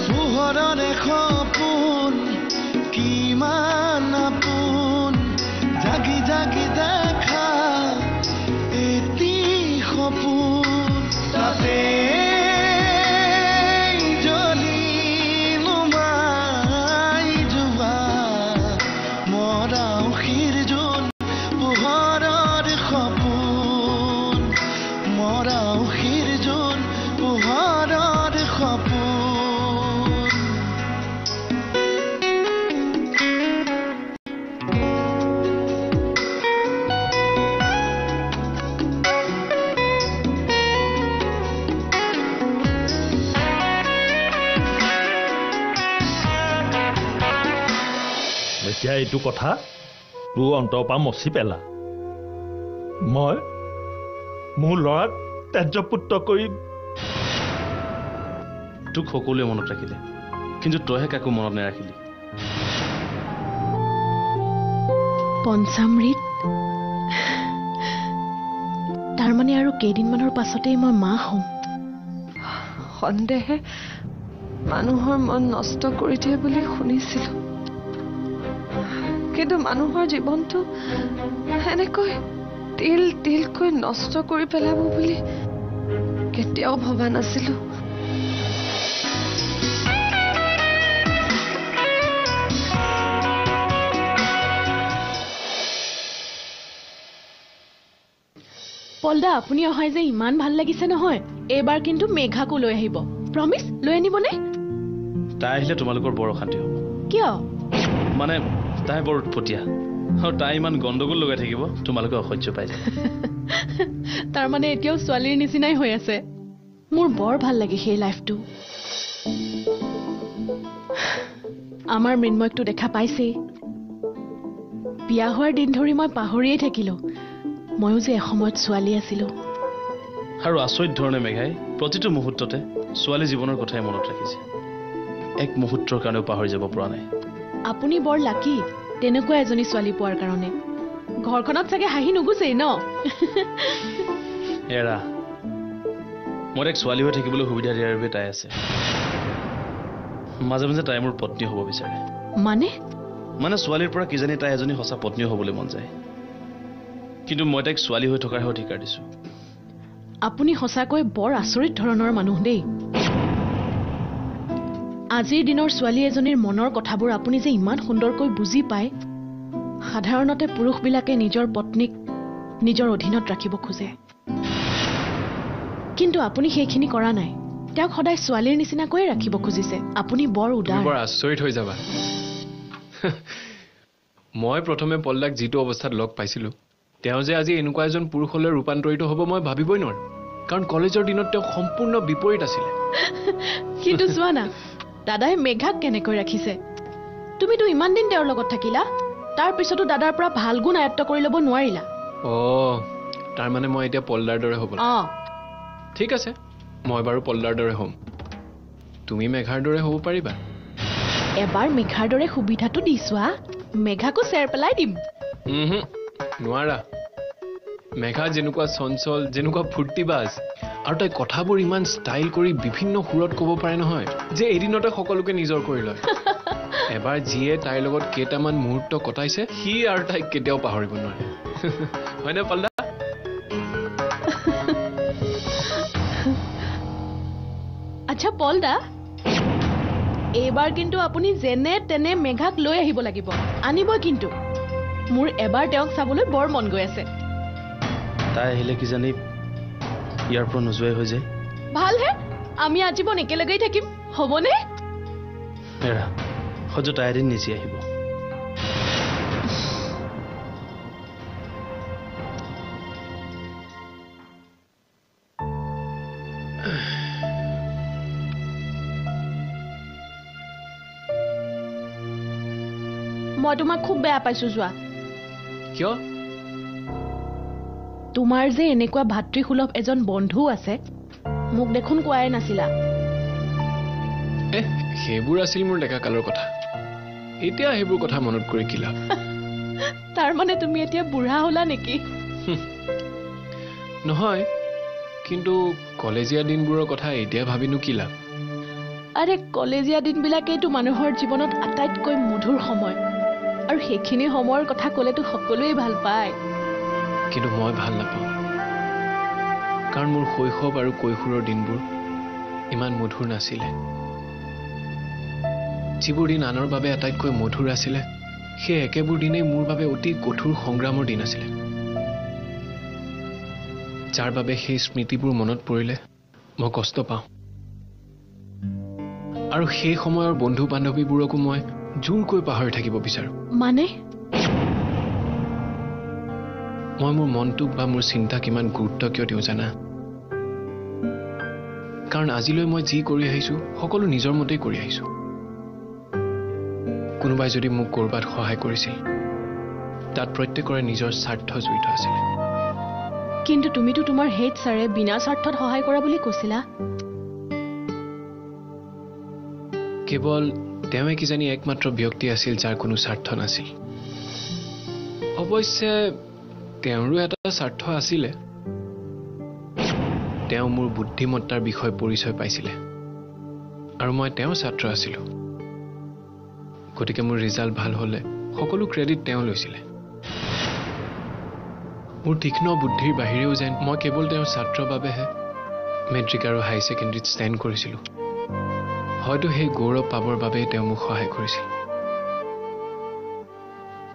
পোহৰৰে সপোন কিমান আপোন জাগি জাগি দেখা এটি সপোন তাতে জ্বলি নুমাই যোৱা মৰা উশিৰ জোন পোহৰৰ সপোন মৰা উশিৰ জোন পোহৰৰ সপোন এতিয়া এইটো কথা তোৰ অন্তৰ পৰা মচি পেলা মই মোৰ ল'ৰাক তেজপুত্ৰ কৰি তোক সকলোৱে মনত ৰাখিলে কিন্তু তইহে কাকো মনত নাৰাখিলি পঞ্চামৃত তাৰমানে আৰু কেইদিনমানৰ পাছতেই মই মা হ'ম সন্দেহে মানুহৰ মন নষ্ট কৰি দিয়ে বুলি শুনিছিলো কিন্তু মানুহৰ জীৱনটো এনেকৈ তিল তিলকৈ নষ্ট কৰি পেলাব বুলি কেতিয়াও ভবা নাছিলো পলদা আপুনি অহাই যে ইমান ভাল লাগিছে নহয় এইবাৰ কিন্তু মেঘাকো লৈ আহিব প্ৰমিস লৈ আনিবনে তাই আহিলে তোমালোকৰ বৰ অশান্তি হ'ব কিয় মানে তাই বৰ উৎপতীয়া আৰু তাই ইমান গণ্ডগোল লগাই থাকিব তোমালোকে অসহ্য পাই যায় তাৰমানে এতিয়াও ছোৱালীৰ নিচিনাই হৈ আছে মোৰ বৰ ভাল লাগে সেই লাইফটো আমাৰ মৃন্ময়কটো দেখা পাইছেই বিয়া হোৱাৰ দিন ধৰি মই পাহৰিয়ে থাকিলো ময়ো যে এসময়ত ছোৱালী আছিলো আৰু আচৰিত ধৰণে মেঘাই প্ৰতিটো মুহূৰ্ততে ছোৱালী জীৱনৰ কথাই মনত ৰাখিছে এক মুহূৰ্তৰ কাৰণেও পাহৰি যাব পৰা নাই আপুনি বৰ লাকি তেনেকুৱা এজনী ছোৱালী পোৱাৰ কাৰণে ঘৰখনত চাগে হাঁহি নুগুছেই ন এৰা মোৰ এক ছোৱালী হৈ থাকিবলৈ সুবিধা দিয়াৰ বাবে তাই আছে মাজে মাজে তাই মোৰ পত্নী হ'ব বিচাৰে মানে ছোৱালীৰ পৰা কিজানি তাই এজনী সঁচা পত্নী হ'বলৈ মন যায় কিন্তু মই তাইক ছোৱালী হৈ থকাৰহে অধিকাৰ দিছো আপুনি সঁচাকৈ বৰ আচৰিত ধৰণৰ মানুহ দেই আজিৰ দিনৰ ছোৱালী এজনীৰ মনৰ কথাবোৰ আপুনি যে ইমান সুন্দৰকৈ বুজি পায় সাধাৰণতে পুৰুষবিলাকে নিজৰ পত্নীক নিজৰ অধীনত ৰাখিব খোজে কিন্তু আপুনি সেইখিনি কৰা নাই তেওঁক সদায় ছোৱালীৰ নিচিনাকৈ ৰাখিব খুজিছে আপুনি বৰ উদাৰ বৰ আচৰিত হৈ যাবা মই প্ৰথমে পল্লাক যিটো অৱস্থাত লগ পাইছিলো তেওঁ যে আজি এনেকুৱা এজন পুৰুষলৈ ৰূপান্তৰিত হ'ব মই ভাবিবই নোৱাৰো কাৰণ কলেজৰ দিনত তেওঁ সম্পূৰ্ণ বিপৰীত আছিল কিন্তু চোৱা না দাদাই মেঘাক কেনেকৈ ৰাখিছে তুমিতো ইমান দিন তেওঁৰ লগত থাকিলা তাৰ পিছতো দাদাৰ পৰা ভাল গুণ আয়ত্ত কৰি ল'ব নোৱাৰিলা তাৰ মানে মই এতিয়া পল্লাৰ দৰে হ'ব ঠিক আছে মই বাৰু পল্লাৰ দৰে হ'ম তুমি মেঘাৰ দৰে হ'ব পাৰিবা এবাৰ মেঘাৰ দৰে সুবিধাটো দি চোৱা মেঘাকো চেৰ পেলাই দিম নোৱাৰা মেঘা যেনেকুৱা চঞ্চল যেনেকুৱা ফূৰ্তিবাজ আৰু তাই কথাবোৰ ইমান ষ্টাইল কৰি বিভিন্ন সুৰত ক'ব পাৰে নহয় যে এদিনতে সকলোকে নিজৰ কৰি লয় এবাৰ যিয়ে তাইৰ লগত কেইটামান মুহূৰ্ত কটাইছে সি আৰু তাইক কেতিয়াও পাহৰিব নোৱাৰে হয়নে পল্লা আচ্ছা পলদা এইবাৰ কিন্তু আপুনি যেনে তেনে মেঘাক লৈ আহিব লাগিব আনিবই কিন্তু মোৰ এবাৰ তেওঁক চাবলৈ বৰ মন গৈ আছে তাই আহিলে কিজানি ইয়াৰ পৰা নোযোৱাই হৈ যায় ভাল হে আমি আজীৱন একেলগেই থাকিম হ'বনে এৰা হয়তো তাই এদিন নিজে আহিব মই তোমাক খুব বেয়া পাইছো যোৱা কিয় তোমাৰ যে এনেকুৱা ভাতৃসুলভ এজন বন্ধু আছে মোক দেখোন কোৱাই নাছিলা সেইবোৰ আছিল মোৰ ডেকা কালৰ কথা এতিয়া সেইবোৰ কথা মনত কৰি কি লাভ তাৰ মানে তুমি এতিয়া বুঢ়া হলা নেকি নহয় কিন্তু কলেজীয়া দিনবোৰৰ কথা এতিয়া ভাবিনো কি লাভ আৰে কলেজীয়া দিনবিলাকেইতো মানুহৰ জীৱনত আটাইতকৈ মধুৰ সময় আৰু সেইখিনি সময়ৰ কথা ক'লেতো সকলোৱে ভাল পায় কিন্তু মই ভাল নাপাওঁ কাৰণ মোৰ শৈশৱ আৰু কৈশোৰৰ দিনবোৰ ইমান মধুৰ নাছিলে যিবোৰ দিন আনৰ বাবে আটাইতকৈ মধুৰ আছিলে সেই একেবোৰ দিনেই মোৰ বাবে অতি কঠোৰ সংগ্ৰামৰ দিন আছিলে যাৰ বাবে সেই স্মৃতিবোৰ মনত পৰিলে মই কষ্ট পাওঁ আৰু সেই সময়ৰ বন্ধু বান্ধৱীবোৰকো মই জোৰকৈ পাহৰি থাকিব বিচাৰোঁ মানে মই মোৰ মনটোক বা মোৰ চিন্তাক ইমান গুৰুত্ব কিয় দিওঁ জানা কাৰণ আজিলৈ মই যি কৰি আহিছোঁ সকলো নিজৰ মতেই কৰি আহিছোঁ কোনোবাই যদি মোক ক'ৰবাত সহায় কৰিছিল তাত প্ৰত্যেকৰে নিজৰ স্বাৰ্থ জড়িত আছিল কিন্তু তুমিতো তোমাৰ হেড ছাৰে বিনা স্বাৰ্থত সহায় কৰা বুলি কৈছিলা কেৱল তেওঁৱে কিজানি একমাত্ৰ ব্যক্তি আছিল যাৰ কোনো স্বাৰ্থ নাছিল অৱশ্যে তেওঁৰো এটা স্বাৰ্থ আছিলে তেওঁ মোৰ বুদ্ধিমত্তাৰ বিষয়ে পৰিচয় পাইছিলে আৰু মই তেওঁৰ ছাত্ৰ আছিলোঁ গতিকে মোৰ ৰিজাল্ট ভাল হ'লে সকলো ক্ৰেডিট তেওঁ লৈছিলে মোৰ তীক্ষ্ণ বুদ্ধিৰ বাহিৰেও যেন মই কেৱল তেওঁৰ ছাত্ৰৰ বাবেহে মেট্ৰিক আৰু হাই ছেকেণ্ডেৰীত ষ্টেণ্ড কৰিছিলোঁ হয়তো সেই গৌৰৱ পাবৰ বাবেই তেওঁ মোক সহায় কৰিছিল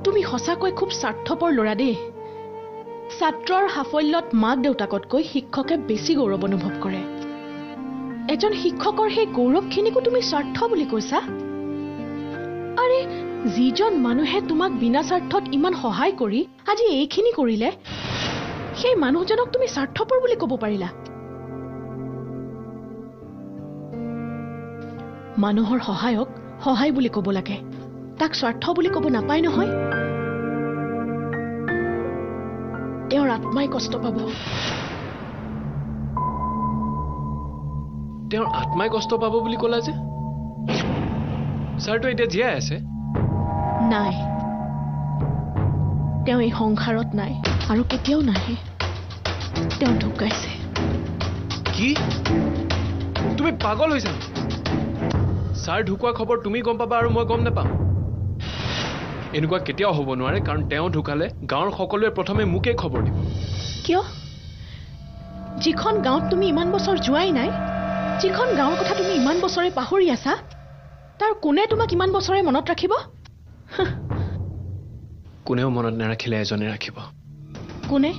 তুমি সঁচাকৈ খুব স্বাৰ্থপৰ ল'ৰা দেই ছাত্ৰৰ সাফল্যত মাক দেউতাকতকৈ শিক্ষকে বেছি গৌৰৱ অনুভৱ কৰে এজন শিক্ষকৰ সেই গৌৰৱখিনিকো তুমি স্বাৰ্থ বুলি কৈছা আৰে যিজন মানুহে তোমাক বিনা স্বাৰ্থত ইমান সহায় কৰি আজি এইখিনি কৰিলে সেই মানুহজনক তুমি স্বাৰ্থপৰ বুলি ক'ব পাৰিলা মানুহৰ সহায়ক সহায় বুলি ক'ব লাগে তাক স্বাৰ্থ বুলি ক'ব নাপায় নহয় তেওঁৰ আত্মাই কষ্ট পাব তেওঁৰ আত্মাই কষ্ট পাব বুলি ক'লা যে ছাৰটো এতিয়া জীয়াই আছে নাই তেওঁ এই সংসাৰত নাই আৰু কেতিয়াও নাহে তেওঁ ঢুকাইছে কি তুমি পাগল হৈছা ছাৰ ঢুকুৱা খবৰ তুমি গম পাবা আৰু মই গম নাপাম এনেকুৱা কেতিয়াও হ'ব নোৱাৰে কাৰণ তেওঁ ঢুকালে গাঁৱৰ সকলোৱে প্ৰথমে মোকেই খবৰ দিব কিয় যিখন গাঁৱত তুমি ইমান বছৰ যোৱাই নাই যিখন গাঁৱৰ কথা তুমি ইমান বছৰে পাহৰি আছা তাৰ কোনে তোমাক ইমান বছৰে মনত ৰাখিব কোনেও মনত নাৰাখিলে এজনে ৰাখিব কোনে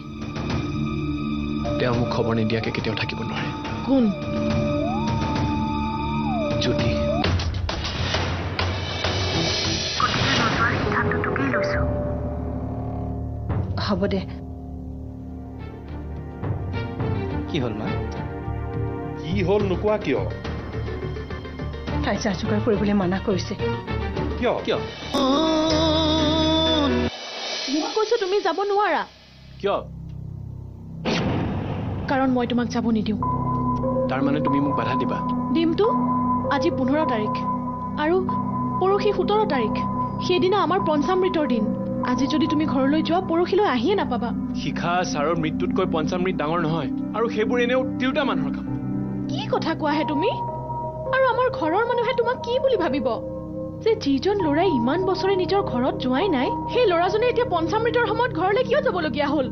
তেওঁ মোক খবৰ নিদিয়াকে কেতিয়াও থাকিব নোৱাৰে কোন জ্যোতি হ'ব দে কি হ'ল মা কি হ'ল নোকোৱা কিয় তাই যা যোগাৰ কৰিবলৈ মানা কৰিছে কিয় কিয় মই কৈছো তুমি যাব নোৱাৰা কিয় কাৰণ মই তোমাক যাব নিদিওঁ তাৰ মানে তুমি মোক বাধা দিবা দিমতো আজি 15 তাৰিখ আৰু পৰহি 17 তাৰিখ সেইদিনা আমাৰ পঞ্চামৃতৰ দিন আজি যদি তুমি ঘৰলৈ যোৱা পৰহিলৈ আহিয়ে নাপাবা শিখা ছাৰৰ মৃত্যুতকৈ পঞ্চামৃত ডাঙৰ নহয় আৰু সেইবোৰ এনেও তিৰোতা মানুহৰ কাম কি কথা কোৱাহে তুমি আৰু আমাৰ ঘৰৰ মানুহে তোমাক কি বুলি ভাবিব যে যিজন ল'ৰাই ইমান বছৰে নিজৰ ঘৰত যোৱাই নাই সেই ল'ৰাজনে এতিয়া পঞ্চামৃতৰ সময়ত ঘৰলৈ কিয় যাবলগীয়া হ'ল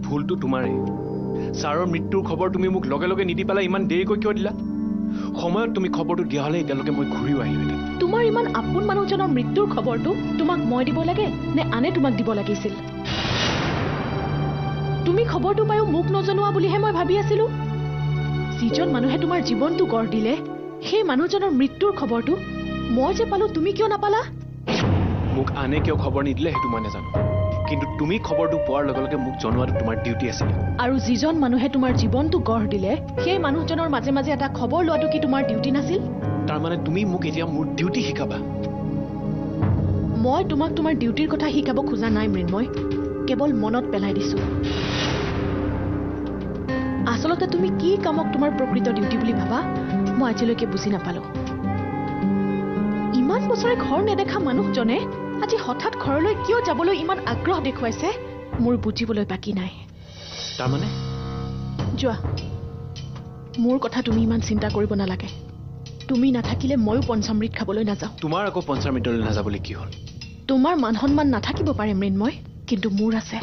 ভুলটো তোমাৰেই ছাৰৰ মৃত্যুৰ খবৰ তুমি মোক লগে লগে নিদি পেলাই ইমান দেৰিকৈ কিয় দিলা সময়ত তুমি খবৰটো দিয়া হ'লে এতিয়ালৈকে মই ঘূৰিও আহিলোহেঁতেন তোমাৰ ইমান আপোন মানুহজনৰ মৃত্যুৰ খবৰটো তোমাক মই দিব লাগে নে আনে তোমাক দিব লাগিছিল তুমি খবৰটো পায়ো মোক নজনোৱা বুলিহে মই ভাবি আছিলো যিজন মানুহে তোমাৰ জীৱনটো গঢ় দিলে সেই মানুহজনৰ মৃত্যুৰ খবৰটো মই যে পালো তুমি কিয় নাপালা মোক আনে কিয় খবৰ নিদিলে সেইটো মই নাজানো কিন্তু তুমি খবৰটো পোৱাৰ লগে লগে মোক জনোৱাটো তোমাৰ ডিউটি আছিলে আৰু যিজন মানুহে তোমাৰ জীৱনটো গঢ় দিলে সেই মানুহজনৰ মাজে মাজে এটা খবৰ লোৱাটো কি তোমাৰ ডিউটি নাছিল তাৰ মানে তুমি মোক এতিয়া মোৰ ডিউটি শিকাবা মই তোমাক তোমাৰ ডিউটিৰ কথা শিকাব খোজা নাই মৃন্ময় কেৱল মনত পেলাই দিছো আচলতে তুমি কি কামক তোমাৰ প্ৰকৃত ডিউটি বুলি ভাবা মই আজিলৈকে বুজি নাপালো ইমান 5 বছৰে ঘৰ নেদেখা মানুহজনে আজি হঠাৎ ঘৰলৈ কিয় যাবলৈ ইমান আগ্ৰহ দেখুৱাইছে মোৰ বুজিবলৈ বাকী নাই তাৰমানে যোৱা মোৰ কথা তুমি ইমান চিন্তা কৰিব নালাগে তুমি নাথাকিলে ময়ো পঞ্চামৃত খাবলৈ নাযাওঁ তোমাৰ আকৌ পঞ্চামৃতলৈ নাযাবলৈ কি হ'ল তোমাৰ মান সন্মান নাথাকিব পাৰে মৃন্ময় কিন্তু মোৰ আছে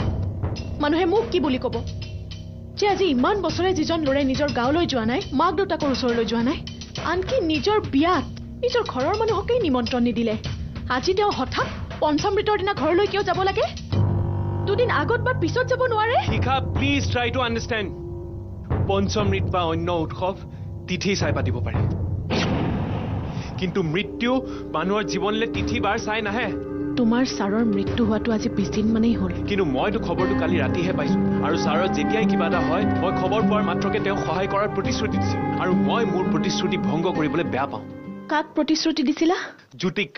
মানুহে মোক কি বুলি ক'ব যে আজি ইমান বছৰে যিজন ল'ৰাই নিজৰ গাঁৱলৈ যোৱা নাই মাক দেউতাকৰ ওচৰলৈ যোৱা নাই আনকি নিজৰ বিয়াত নিজৰ ঘৰৰ মানুহকেই নিমন্ত্ৰণ নিদিলে আজি তেওঁ হঠাৎ পঞ্চামৃতৰ দিনা ঘৰলৈ কিয় যাব লাগে দুদিন আগত বা পিছত যাব নোৱাৰে শিখা প্লিজ ট্ৰাই টু আণ্ডাৰষ্টেণ্ড পঞ্চমৃত বা অন্য উৎসৱ তিথি চাই পাতিব পাৰে কিন্তু মৃত্যু মানুহৰ জীৱনলৈ তিথি বাৰ চাই নাহে তোমাৰ ছাৰৰ মৃত্যু হোৱাটো আজি 20 দিন মানেই হ'ল কিন্তু মইতো খবৰটো কালি ৰাতিহে পাইছো আৰু ছাৰৰ যেতিয়াই কিবা এটা হয় মই খবৰ পোৱাৰ মাত্ৰকে তেওঁক সহায় কৰাৰ প্ৰতিশ্ৰুতি দিছিল আৰু মই মোৰ প্ৰতিশ্ৰুতি ভংগ কৰিবলৈ বেয়া পাওঁ কাক প্ৰতিশ্ৰুতি দিছিলা জ্যোতিক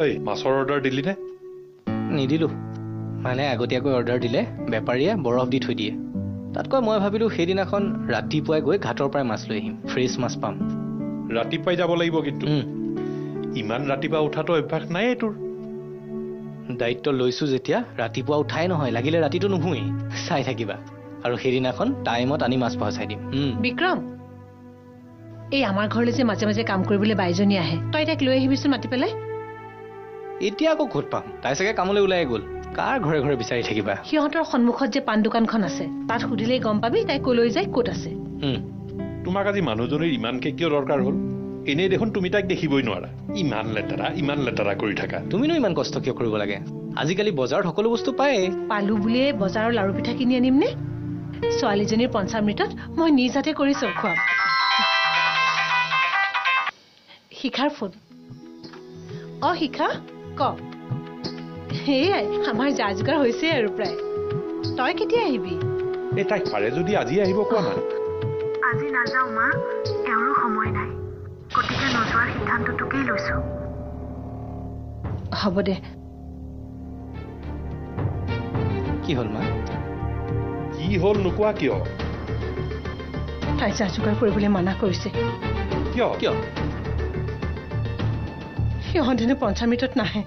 এই মাছৰ অৰ্ডাৰ দিলি নে নিদিলোঁ মানে আগতীয়াকৈ অৰ্ডাৰ দিলে বেপাৰীয়ে বৰফ দি থৈ দিয়ে তাতকৈ মই ভাবিলোঁ সেইদিনাখন ৰাতিপুৱাই গৈ ঘাটৰ পৰাই মাছ লৈ আহিম ফ্ৰেছ মাছ পাম ৰাতিপুৱাই যাব লাগিব কিন্তু ইমান ৰাতিপুৱা উঠাটো অভ্যাস নাই তোৰ দায়িত্ব লৈছোঁ যেতিয়া ৰাতিপুৱা উঠাই নহয় লাগিলে ৰাতিটো নুশুৱেই চাই থাকিবা আৰু সেইদিনাখন টাইমত আনি মাছ পहुঁচাই দিম বিক্ৰম এই আমাৰ ঘৰলৈ যে মাজে মাজে কাম কৰিবলৈ বাইজনী আহে তই তাইক লৈ আহিবিচোন মাতি পেলাই এতিয়া আকৌ ক'ত পাম তাই চাগে কামলৈ ওলাই গ'ল কাৰ ঘৰে ঘৰে বিচাৰি থাকিবা সিহঁতৰ সন্মুখত যে পাণ দোকানখন আছে তাত সুধিলেই গম পাবি তাই কলৈ যায় ক'ত আছে তোমাক আজি মানুহজনীৰ ইমানকে কিয় দৰকাৰ হ'ল এনেই দেখোন তুমি তাইক দেখিবই নোৱাৰা ইমান লেতেৰা কৰি থাকা তুমিনো ইমান কষ্ট কিয় কৰিব লাগে আজিকালি বজাৰত সকলো বস্তু পায় পালো বুলিয়ে বজাৰৰ লাৰু পিঠা কিনি আনিম নে ছোৱালীজনীৰ পঞ্চামৃতত মই নিজ হাতে কৰি চব খুৱাম শিখাৰ ফোন শিখা ক সেয়াই আমাৰ যা যোগাৰ হৈছে আৰু প্ৰায় তই কেতিয়া আহিবি এই তাইক পাৰে যদি আজি আহিব কোৱা না আজি নাযাওঁ মা এওঁৰো সময় নাই গতিকে নোযোৱাৰ সিদ্ধান্তটোকেই লৈছো হ'ব দে কি হ'ল মা কি হ'ল নোকোৱা কিয় তাই যা যোগাৰ কৰিবলৈ মানা কৰিছে কিয় কিয় সিহঁতেনো পঞ্চামৃতত নাহে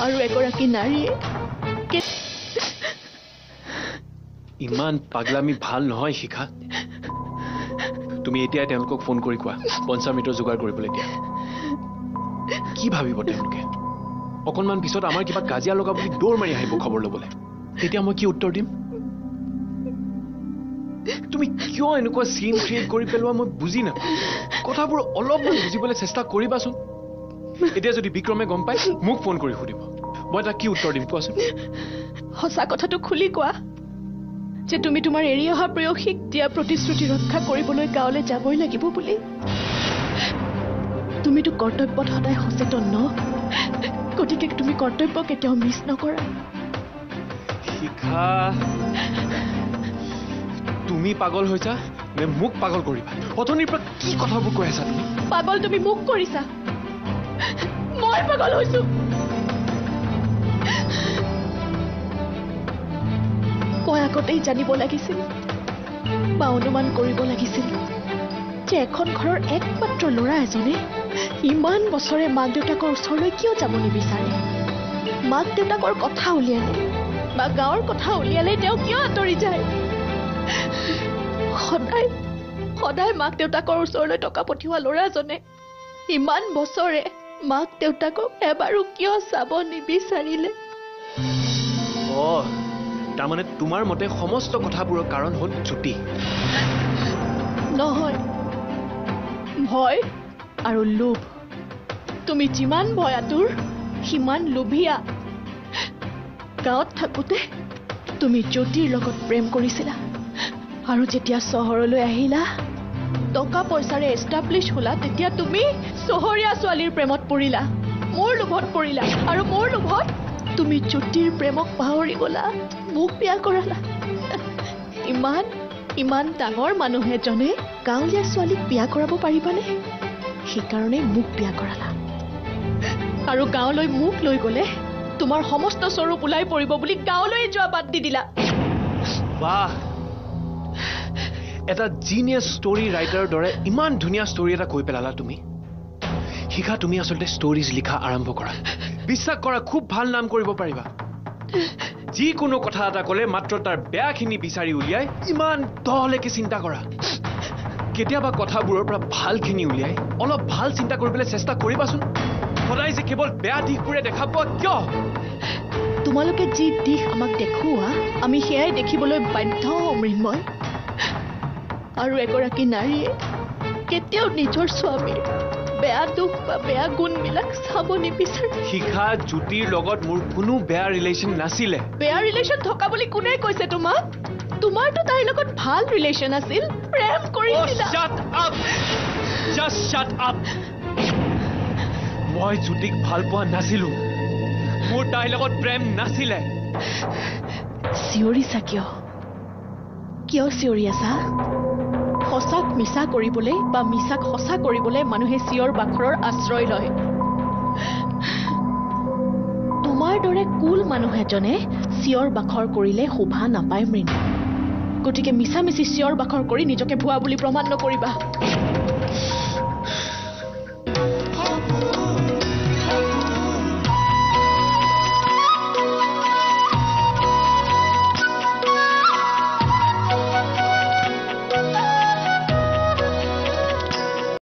আৰু এগৰাকী নাৰীয়ে ইমান পাগলামি ভাল নহয় শিখা তুমি এতিয়াই তেওঁলোকক ফোন কৰি কোৱা পঞ্চামৃতৰ যোগাৰ কৰিবলৈ দিয়া কি ভাবিব তেওঁলোকে অকণমান পিছত আমাৰ কিবা কাজিয়া লগা বুলি দৌৰ মাৰি আহিব খবৰ ল'বলৈ তেতিয়া মই কি উত্তৰ দিম তুমি কিয় এনেকুৱা চিন ক্ৰিয়েট কৰি পেলোৱা মই বুজি নাপাওঁ কথাবোৰ অলপমান বুজিবলৈ চেষ্টা কৰিবাচোন এতিয়া যদি বিক্ৰমে গম পায় মোক ফোন কৰি সুধিব মই তাক কি উত্তৰ দিম কোৱাচোন সঁচা কথাটো খুলি কোৱা যে তুমি তোমাৰ এৰি অহা প্ৰেয়সীক দিয়া প্ৰতিশ্ৰুতি ৰক্ষা কৰিবলৈ গাঁৱলৈ যাবই লাগিব বুলি তুমিতো কৰ্তব্যত সদায় সচেতন ন গতিকে তুমি কৰ্তব্য কেতিয়াও মিছ নকৰা শিখা তুমি পাগল হৈছা নে মোক পাগল কৰিবা অথনিৰ পৰা কি কথাবোৰ কৈ আছা তুমি পাগল তুমি মোক কৰিছা মই পাগল হৈছো মই আগতেই জানিব লাগিছিল বা অনুমান কৰিব লাগিছিল যে এখন ঘৰৰ একমাত্ৰ ল'ৰা এজনে ইমান বছৰে মাক দেউতাকৰ ওচৰলৈ কিয় যাব নিবিচাৰে মাক দেউতাকৰ কথা উলিয়ালে বা গাঁৱৰ কথা উলিয়ালে তেওঁ কিয় আঁতৰি যায় সদায় সদায় মাক দেউতাকৰ ওচৰলৈ টকা পঠিওৱা ল'ৰাজনে ইমান বছৰে মাক দেউতাকক এবাৰো কিয় চাব নিবিচাৰিলে তাৰমানে তোমাৰ মতে সমস্ত কথাবোৰৰ কাৰণ হ'ল জ্যোতি নহয় ভয় আৰু লোভ তুমি যিমান ভয়াতুৰ সিমান লোভিয়া গাঁৱত থাকোঁতে তুমি জ্যোতিৰ লগত প্ৰেম কৰিছিলা আৰু যেতিয়া চহৰলৈ আহিলা টকা পইচাৰে এষ্টাব্লিছ হ'লা তেতিয়া তুমি চহৰীয়া ছোৱালীৰ প্ৰেমত পৰিলা মোৰ লোভত পৰিলা আৰু মোৰ লোভত তুমি জ্যোতিৰ প্ৰেমক পাহৰি গ'লা মোক বিয়া কৰালা ইমান ডাঙৰ মানুহ এজনে গাঁৱলীয়া ছোৱালীক বিয়া কৰাব পাৰিবানে? সেইকাৰণে মোক বিয়া কৰালা আৰু গাঁৱলৈ মোক লৈ গ'লে তোমাৰ সমস্ত স্বৰূপ ওলাই পৰিব বুলি গাঁৱলৈ যোৱা বাদ দি দিলা। বাহ, এটা জিনিয়াছ ষ্টৰী ৰাইটাৰৰ দৰে ইমান ধুনীয়া ষ্টৰী এটা কৈ পেলালা তুমি। শিখা, তুমি আচলতে ষ্টৰিজ লিখা আৰম্ভ কৰা। বিশ্বাস কৰা, খুব ভাল নাম কৰিব পাৰিবা। যিকোনো কথা এটা ক'লে মাত্ৰ তাৰ বেয়াখিনি বিচাৰি উলিয়াই ইমান দহলৈকে চিন্তা কৰা। কেতিয়াবা কথাবোৰৰ পৰা ভালখিনি উলিয়াই অলপ ভাল চিন্তা কৰিবলৈ চেষ্টা কৰিবাচোন। সদায় যে কেৱল বেয়া দিশবোৰে দেখা পোৱা কিয়? তোমালোকে যি দিশ আমাক দেখুওৱা আমি সেয়াই দেখিবলৈ বাধ্য মৃন্ময়। আৰু এগৰাকী নাৰীয়ে কেতিয়াও নিজৰ স্বামীৰ বেয়া দুখ বা বেয়া গুণবিলাক চাব নিবিচাৰে। শিখা, জ্যোতিৰ লগত মোৰ কোনো বেয়া ৰিলেশ্যন নাছিলে। বেয়া ৰিলেশ্যন থকা বুলি কোনে কৈছে তোমাক? তোমাৰতো তাইৰ লগত ভাল ৰিলেশ্যন আছিল, প্ৰেম কৰিছিলা। Shut up! Just shut up! মই জ্যোতিক ভাল পোৱা নাছিলো। মোৰ তাইৰ লগত প্ৰেম নাছিলে। চিঞৰিছা কিয়? কিয় চিঞৰি আছা? সঁচাক মিছা কৰিবলৈ বা মিছাক সঁচা কৰিবলৈ মানুহে চিঞৰ বাখৰৰ আশ্ৰয় লয়। তোমাৰ দৰে কুল মানুহ এজনে চিঞৰ বাখৰ কৰিলে শোভা নাপায় মৃন্ময়। গতিকে মিছা মিছি চিঞৰ বাখৰ কৰি নিজকে ভুৱা বুলি প্ৰমাণ নকৰিবা।